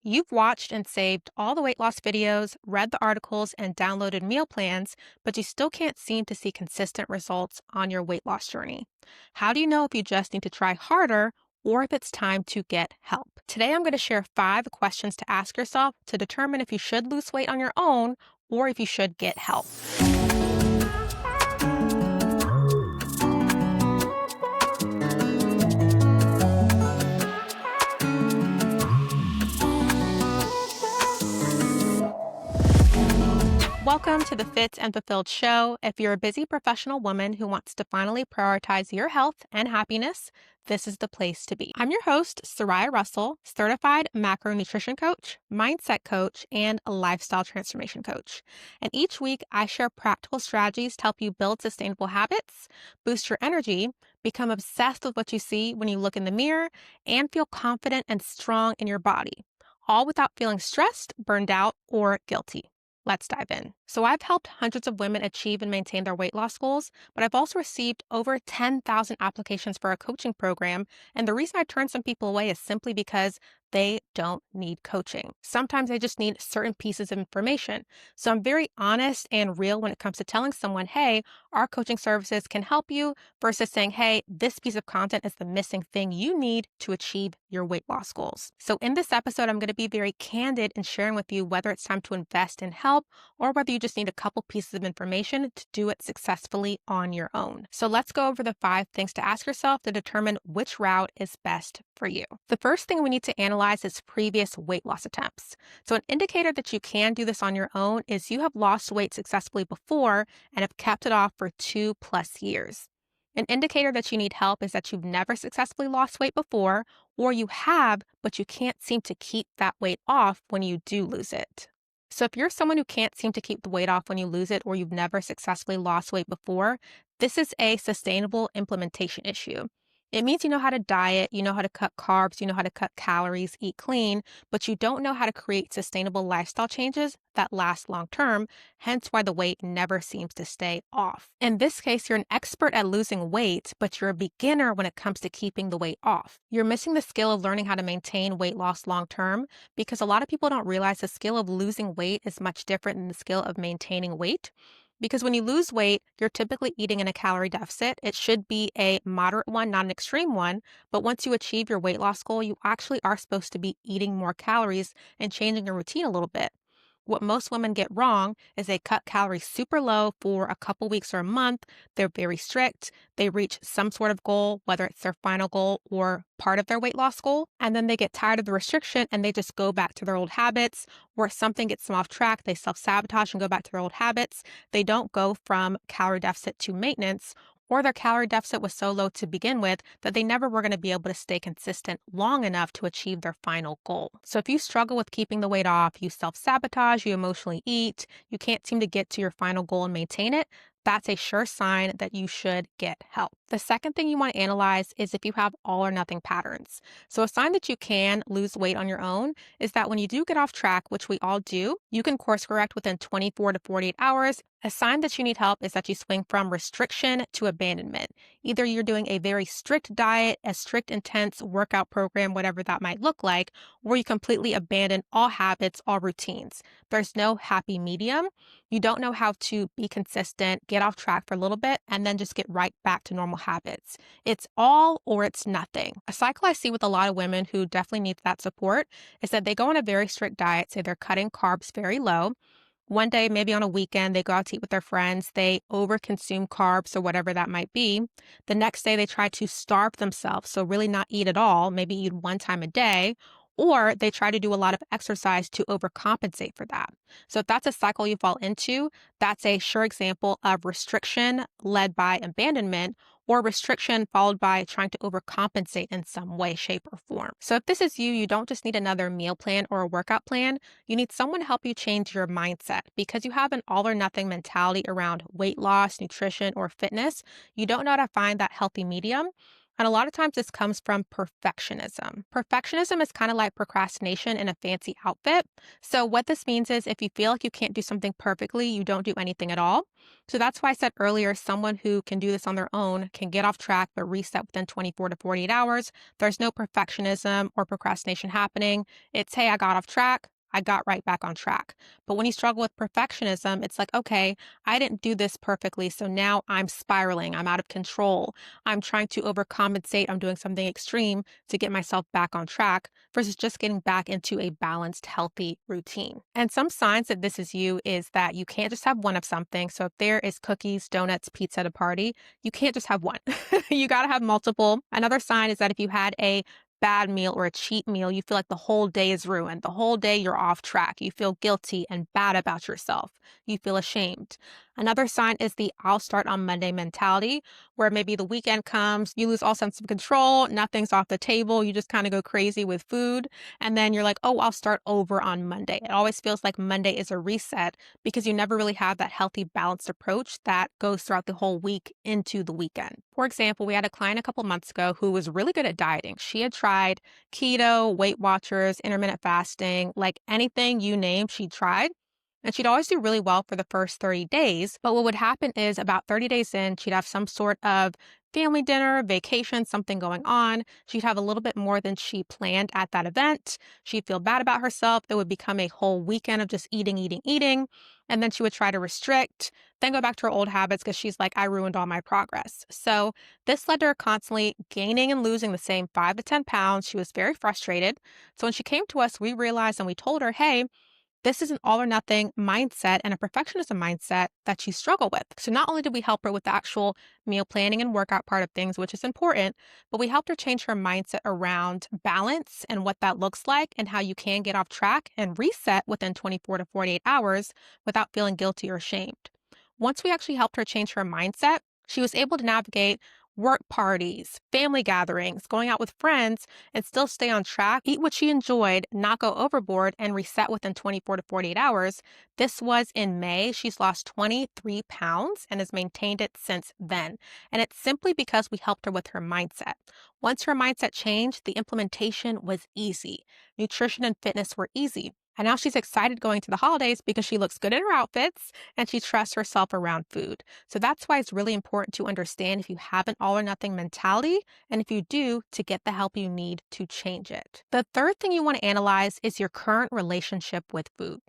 You've watched and saved all the weight loss videos, read the articles, and downloaded meal plans, but you still can't seem to see consistent results on your weight loss journey. How do you know if you just need to try harder or if it's time to get help? Today, I'm going to share 5 questions to ask yourself to determine if you should lose weight on your own or if you should get help. Welcome to the Fit and Fulfilled Show. If you're a busy professional woman who wants to finally prioritize your health and happiness, this is the place to be. I'm your host, Soraya Russell, certified macronutrition coach, mindset coach, and a lifestyle transformation coach. And each week, I share practical strategies to help you build sustainable habits, boost your energy, become obsessed with what you see when you look in the mirror, and feel confident and strong in your body, all without feeling stressed, burned out, or guilty. Let's dive in. So I've helped hundreds of women achieve and maintain their weight loss goals, but I've also received over 10,000 applications for a coaching program. And the reason I turn some people away is simply because they don't need coaching. Sometimes they just need certain pieces of information. So I'm very honest and real when it comes to telling someone, hey, our coaching services can help you versus saying, hey, this piece of content is the missing thing you need to achieve your weight loss goals. So in this episode, I'm going to be very candid in sharing with you whether it's time to invest in help or whether you just need a couple pieces of information to do it successfully on your own. So let's go over the 5 things to ask yourself to determine which route is best for you. The first thing we need to analyze is previous weight loss attempts. So an indicator that you can do this on your own is you have lost weight successfully before and have kept it off for 2+ years. An indicator that you need help is that you've never successfully lost weight before, or you have, but you can't seem to keep that weight off when you do lose it. So if you're someone who can't seem to keep the weight off when you lose it, or you've never successfully lost weight before, this is a sustainable implementation issue. It means you know how to diet, you know how to cut carbs, you know how to cut calories, eat clean, but you don't know how to create sustainable lifestyle changes that last long term, hence why the weight never seems to stay off. In this case, you're an expert at losing weight, but you're a beginner when it comes to keeping the weight off. You're missing the skill of learning how to maintain weight loss long term because a lot of people don't realize the skill of losing weight is much different than the skill of maintaining weight. Because when you lose weight, you're typically eating in a calorie deficit. It should be a moderate one, not an extreme one. But once you achieve your weight loss goal, you actually are supposed to be eating more calories and changing your routine a little bit. What most women get wrong is they cut calories super low for a couple weeks or a month. They're very strict. They reach some sort of goal, whether it's their final goal or part of their weight loss goal. And then they get tired of the restriction and they just go back to their old habits, or something gets them off track. They self-sabotage and go back to their old habits. They don't go from calorie deficit to maintenance, or their calorie deficit was so low to begin with that they never were going to be able to stay consistent long enough to achieve their final goal. So if you struggle with keeping the weight off, you self-sabotage, you emotionally eat, you can't seem to get to your final goal and maintain it, that's a sure sign that you should get help. The second thing you want to analyze is if you have all or nothing patterns. So a sign that you can lose weight on your own is that when you do get off track, which we all do, you can course correct within 24 to 48 hours. A sign that you need help is that you swing from restriction to abandonment. Either you're doing a very strict diet, a strict, intense workout program, whatever that might look like, or you completely abandon all habits, all routines. There's no happy medium. You don't know how to be consistent, get off track for a little bit, and then just get right back to normal habits. It's all or it's nothing. A cycle I see with a lot of women who definitely need that support is that they go on a very strict diet, say they're cutting carbs very low. One day, maybe on a weekend, they go out to eat with their friends. They overconsume carbs or whatever that might be. The next day, they try to starve themselves. So really not eat at all, maybe eat one time a day, or they try to do a lot of exercise to overcompensate for that. So if that's a cycle you fall into, that's a sure example of restriction led by abandonment, or restriction followed by trying to overcompensate in some way, shape, or form. So if this is you, you don't just need another meal plan or a workout plan. You need someone to help you change your mindset because you have an all or nothing mentality around weight loss, nutrition, or fitness. You don't know how to find that healthy medium. And a lot of times this comes from perfectionism. Perfectionism is kind of like procrastination in a fancy outfit. So, what this means is if you feel like you can't do something perfectly, you don't do anything at all. So, that's why I said earlier someone who can do this on their own can get off track but reset within 24 to 48 hours. There's no perfectionism or procrastination happening. It's, hey, I got off track. I got right back on track. But when you struggle with perfectionism, it's like, okay, I didn't do this perfectly. So now I'm spiraling. I'm out of control. I'm trying to overcompensate. I'm doing something extreme to get myself back on track versus just getting back into a balanced, healthy routine. And some signs that this is you is that you can't just have one of something. So if there is cookies, donuts, pizza at a party, you can't just have one. You got to have multiple. Another sign is that if you had a bad meal or a cheat meal, you feel like the whole day is ruined. The whole day you're off track. You feel guilty and bad about yourself. You feel ashamed. Another sign is the I'll start on Monday mentality, where maybe the weekend comes, you lose all sense of control, nothing's off the table, you just kind of go crazy with food. And then you're like, oh, I'll start over on Monday. It always feels like Monday is a reset because you never really have that healthy, balanced approach that goes throughout the whole week into the weekend. For example, we had a client a couple months ago who was really good at dieting. She had tried keto, Weight Watchers, intermittent fasting, like anything you name, she tried. And she'd always do really well for the first 30 days. But what would happen is about 30 days in, she'd have some sort of family dinner, vacation, something going on. She'd have a little bit more than she planned at that event. She'd feel bad about herself. It would become a whole weekend of just eating, eating, eating. And then she would try to restrict, then go back to her old habits because she's like, I ruined all my progress. So this led to her constantly gaining and losing the same 5 to 10 pounds. She was very frustrated. So when she came to us, we realized and we told her, hey, this is an all or nothing mindset and a perfectionism mindset that she struggled with. So not only did we help her with the actual meal planning and workout part of things, which is important, but we helped her change her mindset around balance and what that looks like and how you can get off track and reset within 24 to 48 hours without feeling guilty or ashamed. Once we actually helped her change her mindset, she was able to navigate work parties, family gatherings, going out with friends, and still stay on track, eat what she enjoyed, not go overboard, and reset within 24 to 48 hours. This was in May. She's lost 23 pounds and has maintained it since then. And it's simply because we helped her with her mindset. Once her mindset changed, the implementation was easy. Nutrition and fitness were easy. And now she's excited going to the holidays because she looks good in her outfits and she trusts herself around food. So that's why it's really important to understand if you have an all or nothing mentality, and if you do, to get the help you need to change it. The third thing you want to analyze is your current relationship with food.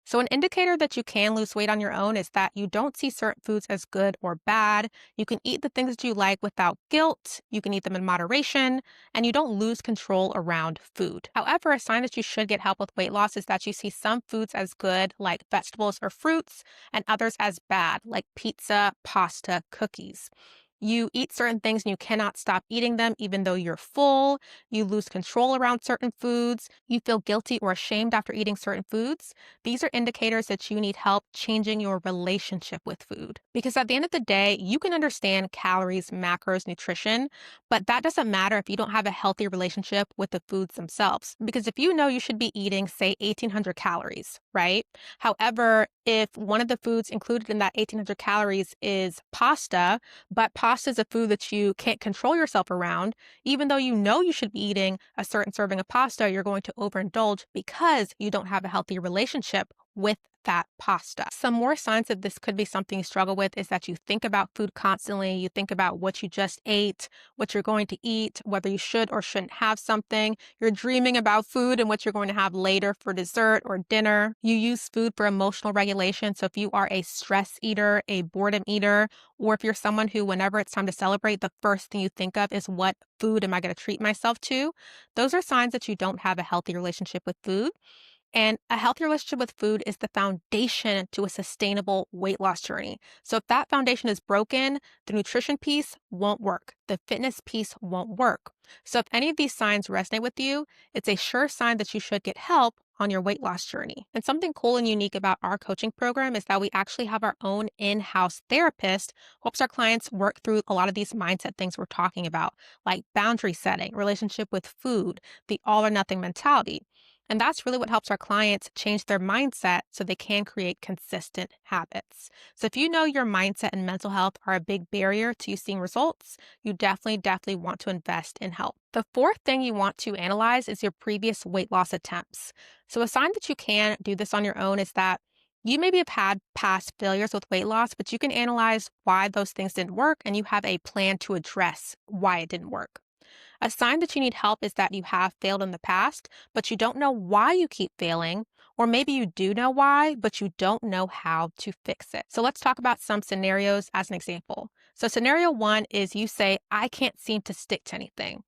So, an indicator that you can lose weight on your own is that you don't see certain foods as good or bad. You can eat the things that you like without guilt. You can eat them in moderation, and you don't lose control around food. However, a sign that you should get help with weight loss is that you see some foods as good, like vegetables or fruits, and others as bad, like pizza, pasta, cookies. You eat certain things and you cannot stop eating them even though you're full. You lose control around certain foods. You feel guilty or ashamed after eating certain foods. These are indicators that you need help changing your relationship with food. Because at the end of the day, you can understand calories, macros, nutrition, but that doesn't matter if you don't have a healthy relationship with the foods themselves. Because if you know you should be eating, say, 1,800 calories, right? However, if one of the foods included in that 1,800 calories is pasta, but pasta is a food that you can't control yourself around, even though you know you should be eating a certain serving of pasta, you're going to overindulge because you don't have a healthy relationship with that pasta. Some more signs that this could be something you struggle with is that you think about food constantly. You think about what you just ate, what you're going to eat, whether you should or shouldn't have something. You're dreaming about food and what you're going to have later for dessert or dinner. You use food for emotional regulation. So if you are a stress eater, a boredom eater, or if you're someone who, whenever it's time to celebrate, the first thing you think of is what food am I going to treat myself to? Those are signs that you don't have a healthy relationship with food. And a healthy relationship with food is the foundation to a sustainable weight loss journey. So if that foundation is broken, the nutrition piece won't work. The fitness piece won't work. So if any of these signs resonate with you, it's a sure sign that you should get help on your weight loss journey. And something cool and unique about our coaching program is that we actually have our own in-house therapist who helps our clients work through a lot of these mindset things we're talking about, like boundary setting, relationship with food, the all or nothing mentality. And that's really what helps our clients change their mindset so they can create consistent habits. So if you know your mindset and mental health are a big barrier to you seeing results, you definitely want to invest in help. The fourth thing you want to analyze is your previous weight loss attempts. So a sign that you can do this on your own is that you maybe have had past failures with weight loss, but you can analyze why those things didn't work and you have a plan to address why it didn't work. A sign that you need help is that you have failed in the past, but you don't know why you keep failing, or maybe you do know why, but you don't know how to fix it. So let's talk about some scenarios as an example. So scenario one is you say, I can't seem to stick to anything.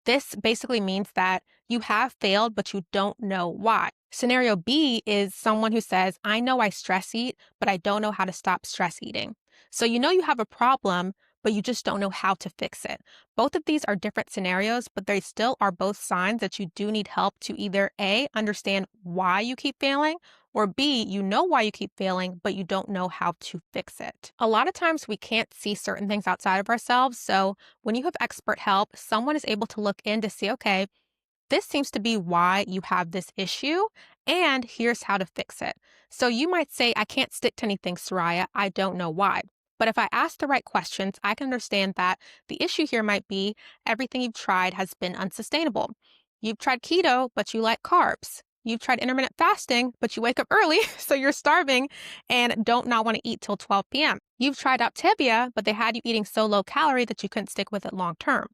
This basically means that you have failed, but you don't know why. Scenario B is someone who says, I know I stress eat, but I don't know how to stop stress eating. So you know you have a problem, but you just don't know how to fix it. Both of these are different scenarios, but they still are both signs that you do need help to either A, understand why you keep failing, or B, you know why you keep failing, but you don't know how to fix it. A lot of times we can't see certain things outside of ourselves, so when you have expert help, someone is able to look in to see, okay, this seems to be why you have this issue, and here's how to fix it. So you might say, I can't stick to anything, Soraya. I don't know why. But if I ask the right questions, I can understand that the issue here might be everything you've tried has been unsustainable. You've tried keto, but you like carbs. You've tried intermittent fasting, but you wake up early, so you're starving and don't not want to eat till 12 p.m. You've tried Optavia, but they had you eating so low calorie that you couldn't stick with it long term.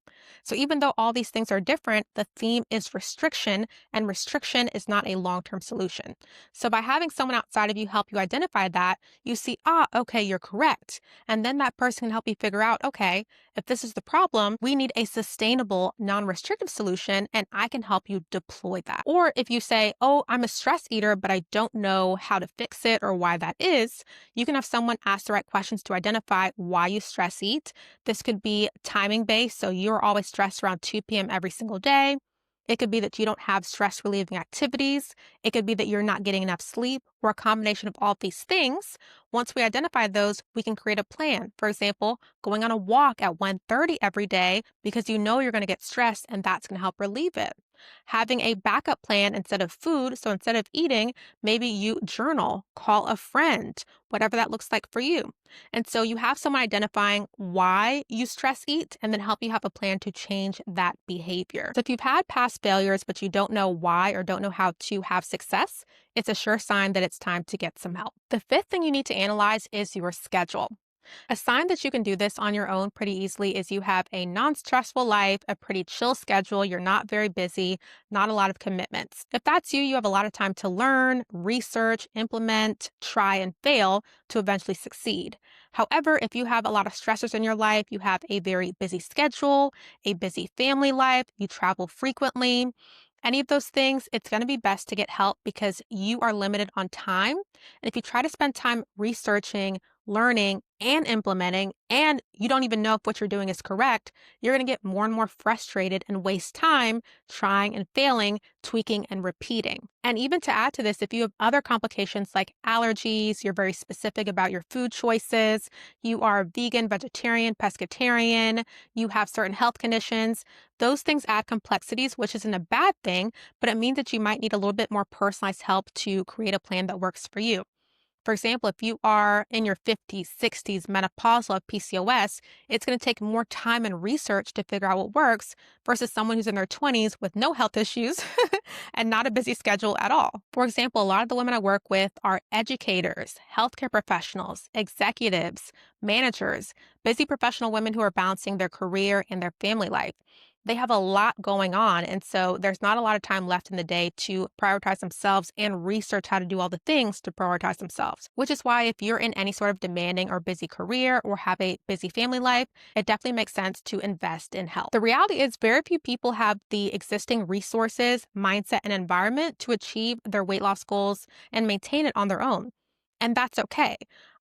So even though all these things are different, the theme is restriction, and restriction is not a long-term solution. So by having someone outside of you help you identify that, you see, okay, you're correct. And then that person can help you figure out, okay, if this is the problem, we need a sustainable, non-restrictive solution, and I can help you deploy that. Or if you say, oh, I'm a stress eater, but I don't know how to fix it or why that is, you can have someone ask the right questions to identify why you stress eat. This could be timing based, so you're always stressed around 2 p.m. every single day. It could be that you don't have stress relieving activities. It could be that you're not getting enough sleep, or a combination of all these things. Once we identify those, we can create a plan. For example, going on a walk at 1:30 every day because you know you're going to get stressed and that's going to help relieve it. Having a backup plan instead of food. So instead of eating, maybe you journal, call a friend, whatever that looks like for you. And so you have someone identifying why you stress eat and then help you have a plan to change that behavior. So if you've had past failures, but you don't know why or don't know how to have success, it's a sure sign that it's time to get some help. The fifth thing you need to analyze is your schedule. A sign that you can do this on your own pretty easily is you have a non-stressful life, a pretty chill schedule, you're not very busy, not a lot of commitments. If that's you, you have a lot of time to learn, research, implement, try, and fail to eventually succeed. However, if you have a lot of stressors in your life, you have a very busy schedule, a busy family life, you travel frequently, any of those things, it's going to be best to get help because you are limited on time. And if you try to spend time researching, learning, and implementing, and you don't even know if what you're doing is correct, you're going to get more and more frustrated and waste time trying and failing, tweaking and repeating. And even to add to this, if you have other complications like allergies, you're very specific about your food choices, you are vegan, vegetarian, pescatarian, you have certain health conditions, those things add complexities, which isn't a bad thing, but it means that you might need a little bit more personalized help to create a plan that works for you. For example, if you are in your 50s, 60s, menopausal, have PCOS, it's going to take more time and research to figure out what works versus someone who's in their 20s with no health issues and not a busy schedule at all. For example, a lot of the women I work with are educators, healthcare professionals, executives, managers, busy professional women who are balancing their career and their family life. They have a lot going on, and so there's not a lot of time left in the day to prioritize themselves and research how to do all the things to prioritize themselves. Which is why if you're in any sort of demanding or busy career or have a busy family life, it definitely makes sense to invest in health. The reality is very few people have the existing resources, mindset, and environment to achieve their weight loss goals and maintain it on their own. And that's okay.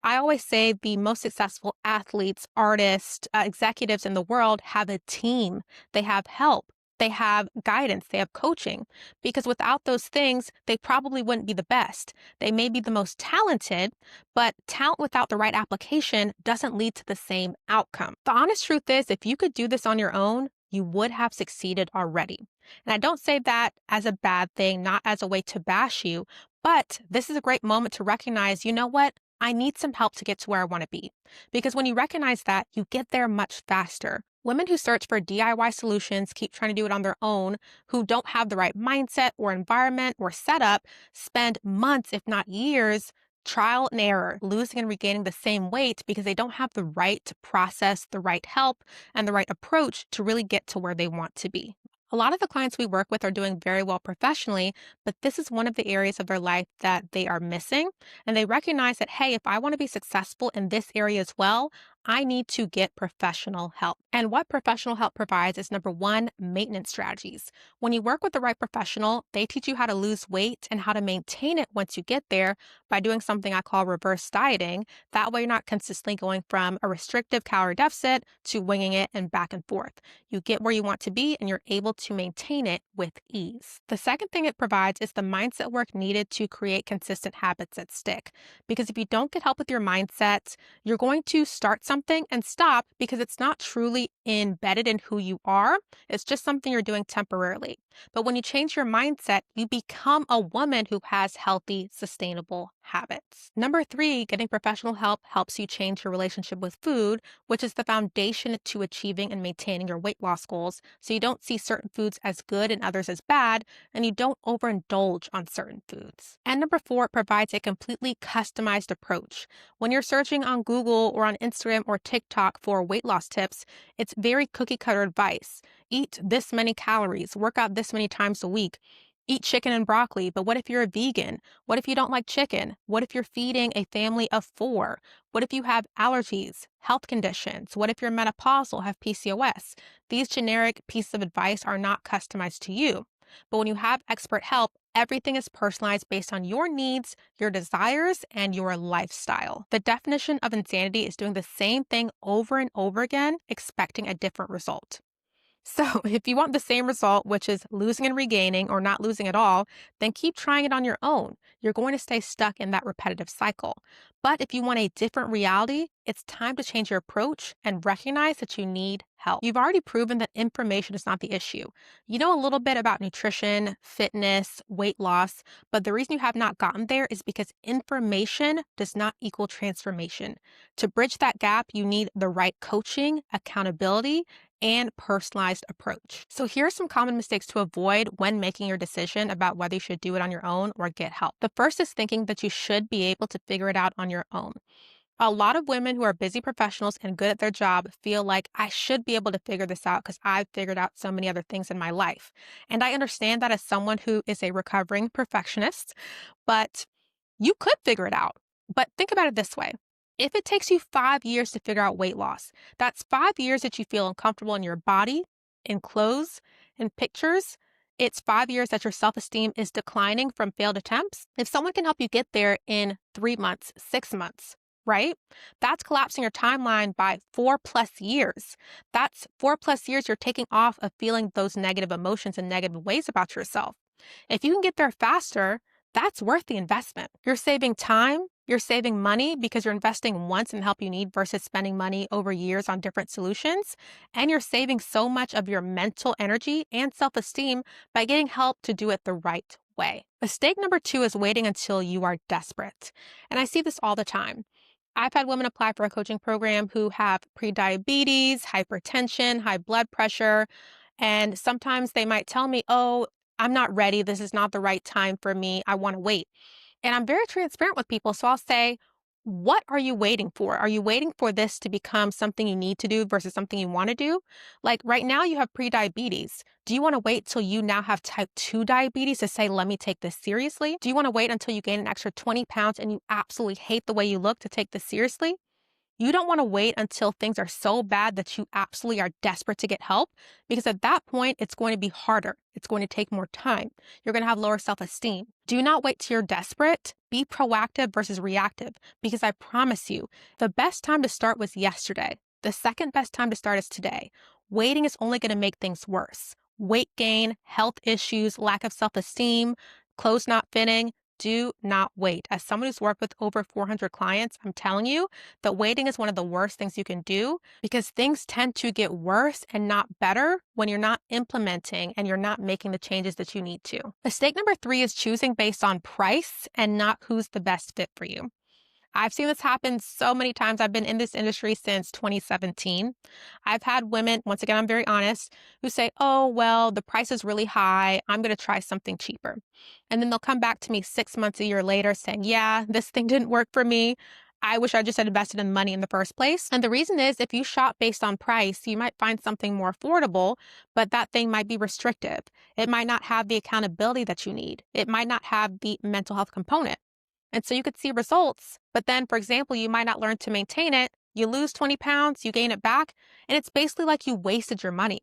I always say the most successful athletes, artists, executives in the world have a team. They have help. They have guidance. They have coaching. Because without those things, they probably wouldn't be the best. They may be the most talented, but talent without the right application doesn't lead to the same outcome. The honest truth is, if you could do this on your own, you would have succeeded already. And I don't say that as a bad thing, not as a way to bash you, but this is a great moment to recognize, you know what? I need some help to get to where I want to be. Because when you recognize that, you get there much faster. Women who search for DIY solutions, keep trying to do it on their own, who don't have the right mindset or environment or setup, spend months, if not years, trial and error, losing and regaining the same weight because they don't have the right process, the right help, and the right approach to really get to where they want to be. A lot of the clients we work with are doing very well professionally, but this is one of the areas of their life that they are missing. And they recognize that, hey, if I want to be successful in this area as well, I need to get professional help. And what professional help provides is number one, maintenance strategies. When you work with the right professional, they teach you how to lose weight and how to maintain it once you get there by doing something I call reverse dieting. That way, you're not consistently going from a restrictive calorie deficit to winging it and back and forth. You get where you want to be and you're able to maintain it with ease. The second thing it provides is the mindset work needed to create consistent habits that stick. Because if you don't get help with your mindset, you're going to start something and stop because it's not truly embedded in who you are. It's just something you're doing temporarily. But when you change your mindset, you become a woman who has healthy, sustainable habits. Number three, getting professional help helps you change your relationship with food, which is the foundation to achieving and maintaining your weight loss goals. So you don't see certain foods as good and others as bad, and you don't overindulge on certain foods. And number four, it provides a completely customized approach. When you're searching on Google or on Instagram or TikTok for weight loss tips, it's very cookie cutter advice. Eat this many calories, work out this many times a week, eat chicken and broccoli. But what if you're a vegan? What if you don't like chicken? What if you're feeding a family of four? What if you have allergies, health conditions? What if you're menopausal, have PCOS? These generic pieces of advice are not customized to you. But when you have expert help, everything is personalized based on your needs, your desires, and your lifestyle. The definition of insanity is doing the same thing over and over again, expecting a different result. So, if you want the same result, which is losing and regaining or not losing at all, then keep trying it on your own. You're going to stay stuck in that repetitive cycle. But if you want a different reality, it's time to change your approach and recognize that you need help. You've already proven that information is not the issue. You know a little bit about nutrition, fitness, weight loss, but the reason you have not gotten there is because information does not equal transformation. To bridge that gap, you need the right coaching, accountability, and personalized approach. So here are some common mistakes to avoid when making your decision about whether you should do it on your own or get help. The first is thinking that you should be able to figure it out on your own. A lot of women who are busy professionals and good at their job feel like I should be able to figure this out because I've figured out so many other things in my life. And I understand that as someone who is a recovering perfectionist, but you could figure it out. But think about it this way. If it takes you 5 years to figure out weight loss, that's 5 years that you feel uncomfortable in your body, in clothes, in pictures. It's 5 years that your self-esteem is declining from failed attempts. If someone can help you get there in 3 months, 6 months, right? That's collapsing your timeline by 4+ years. That's 4+ years you're taking off of feeling those negative emotions and negative ways about yourself. If you can get there faster, that's worth the investment. You're saving time, you're saving money because you're investing once in the help you need versus spending money over years on different solutions. And you're saving so much of your mental energy and self-esteem by getting help to do it the right way. Mistake number two is waiting until you are desperate. And I see this all the time. I've had women apply for a coaching program who have prediabetes, hypertension, high blood pressure, and sometimes they might tell me, oh, I'm not ready. This is not the right time for me. I want to wait. And I'm very transparent with people. So I'll say, what are you waiting for? Are you waiting for this to become something you need to do versus something you want to do? Like right now, you have prediabetes. Do you want to wait till you now have type 2 diabetes to say, let me take this seriously? Do you want to wait until you gain an extra 20 pounds and you absolutely hate the way you look to take this seriously? You don't want to wait until things are so bad that you absolutely are desperate to get help, because at that point, it's going to be harder. It's going to take more time. You're going to have lower self-esteem. Do not wait till you're desperate. Be proactive versus reactive, because I promise you, the best time to start was yesterday. The second best time to start is today. Waiting is only going to make things worse. Weight gain, health issues, lack of self-esteem, clothes not fitting, Do not wait. As someone who's worked with over 400 clients, I'm telling you that waiting is one of the worst things you can do because things tend to get worse and not better when you're not implementing and you're not making the changes that you need to. Mistake number 3 is choosing based on price and not who's the best fit for you. I've seen this happen so many times. I've been in this industry since 2017. I've had women, once again, I'm very honest, who say, oh, well, the price is really high. I'm going to try something cheaper. And then they'll come back to me 6 months, a year later saying, yeah, this thing didn't work for me. I wish I just had invested in money in the first place. And the reason is if you shop based on price, you might find something more affordable, but that thing might be restrictive. It might not have the accountability that you need. It might not have the mental health component. And so you could see results, but then, for example, you might not learn to maintain it. You lose 20 pounds, you gain it back, and it's basically like you wasted your money.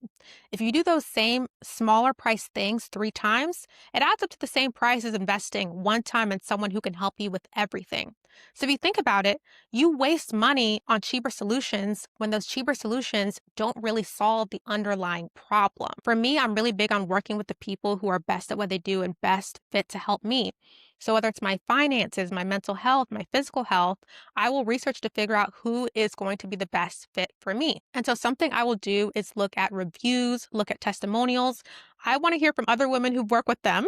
If you do those same smaller price things 3 times, it adds up to the same price as investing one time in someone who can help you with everything. So if you think about it, you waste money on cheaper solutions when those cheaper solutions don't really solve the underlying problem. For me, I'm really big on working with the people who are best at what they do and best fit to help me. So whether it's my finances, my mental health, my physical health, I will research to figure out who is going to be the best fit for me. And so something I will do is look at reviews, look at testimonials. I want to hear from other women who've worked with them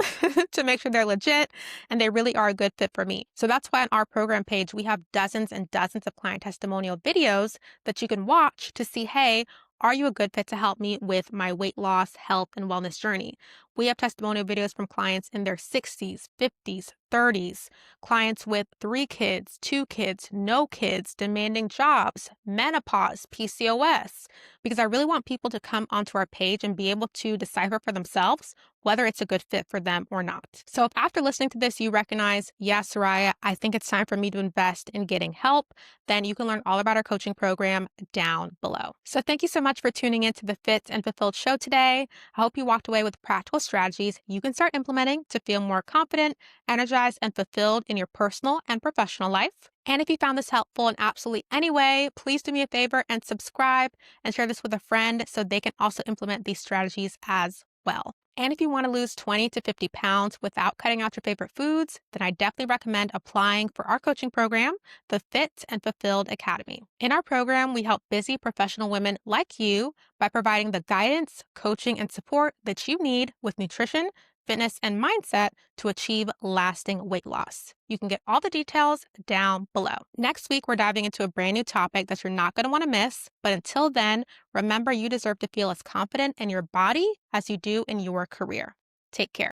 to make sure they're legit and they really are a good fit for me. So that's why on our program page, we have dozens and dozens of client testimonial videos that you can watch to see, hey, are you a good fit to help me with my weight loss, health, and wellness journey? We have testimonial videos from clients in their 60s, 50s, 30s, clients with 3 kids, 2 kids, no kids, demanding jobs, menopause, PCOS, because I really want people to come onto our page and be able to decipher for themselves whether it's a good fit for them or not. So if after listening to this, you recognize, yeah, Soraya, I think it's time for me to invest in getting help, then you can learn all about our coaching program down below. So thank you so much for tuning into the Fit and Fulfilled show today. I hope you walked away with practical strategies you can start implementing to feel more confident, energized, and fulfilled in your personal and professional life. And if you found this helpful in absolutely any way, please do me a favor and subscribe and share this with a friend so they can also implement these strategies as well. And if you want to lose 20 to 50 pounds without cutting out your favorite foods, then I definitely recommend applying for our coaching program, the Fit and Fulfilled Academy. In our program, we help busy professional women like you by providing the guidance, coaching, and support that you need with nutrition, fitness, and mindset to achieve lasting weight loss. You can get all the details down below. Next week, we're diving into a brand new topic that you're not going to want to miss. But until then, remember you deserve to feel as confident in your body as you do in your career. Take care.